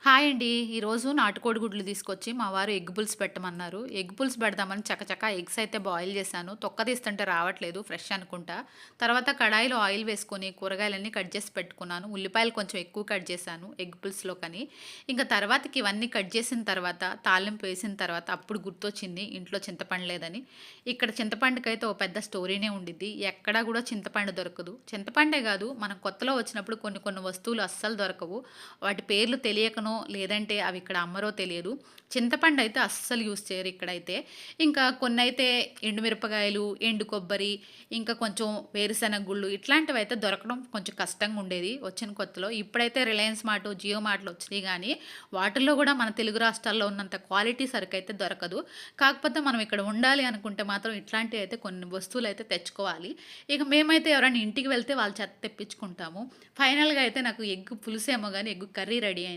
Hi అండి. ఈరోజు నాటుకోడి గుడ్లు తీసుకొచ్చి మా వారు ఎగ్ పులుసు పెట్టమన్నారు. ఎగ్ పులుసు పెడదామని చకచకా ఎగ్స్ అయితే బాయిల్ చేశాను. తొక్క తీస్తుంటే రావట్లేదు ఫ్రెష్ అనుకుంటా. తర్వాత కడాయిలో ఆయిల్ వేసుకొని కూరగాయలన్నీ కట్ చేసి పెట్టుకున్నాను. ఉల్లిపాయలు కొంచెం ఎక్కువ కట్ చేశాను ఎగ్ పులుసులోకని. ఇంకా తర్వాతకి ఇవన్నీ కట్ చేసిన తర్వాత తాలింపు వేసిన తర్వాత అప్పుడు గుర్తొచ్చింది ఇంట్లో చింతపండు లేదని. ఇక్కడ చింతపండుకైతే ఓ పెద్ద స్టోరీనే ఉండిద్ది. ఎక్కడా కూడా చింతపండు దొరకదు. చింతపండే కాదు మనం కొత్తలో వచ్చినప్పుడు కొన్ని కొన్ని వస్తువులు అస్సలు దొరకవు. వాటి పేర్లు తెలియకనో లేదంటే అవి ఇక్కడ అమ్మరో తెలియదు. చింతపండు అయితే అస్సలు యూజ్ చేయరు ఇక్కడైతే. ఇంకా కొన్నైతే ఎండుమిరపకాయలు, ఎండు కొబ్బరి, ఇంకా కొంచెం వేరుశెనగ గుళ్ళు ఇట్లాంటివైతే దొరకడం కొంచెం కష్టంగా ఉండేది వచ్చిన కొత్తలో. ఇప్పుడైతే రిలయన్స్ మార్ట్, జియో మార్ట్‌లు వచ్చినాయి గానీ, వాటిల్లో గూడా మన తెలుగు రాష్ట్రాల్లో ఉన్నంత క్వాలిటీ సరుకైతే దొరకదు. కాకపోతే మనం ఇక్కడ ఉండాలి అనుకుంటే మాత్రం ఇట్లాంటివైతే కొన్ని వస్తువులైతే తెచ్చుకోవాలి. ఇక మేమైతే ఎవరైనా ఇంటికి వెళ్తే వాళ్ళ చేత తెప్పించుకుంటాము. ఫైనల్‌గా అయితే నాకు ఎగ్ పులుసేమో గానీ ఎగ్ కర్రీ రెడీ అయింది.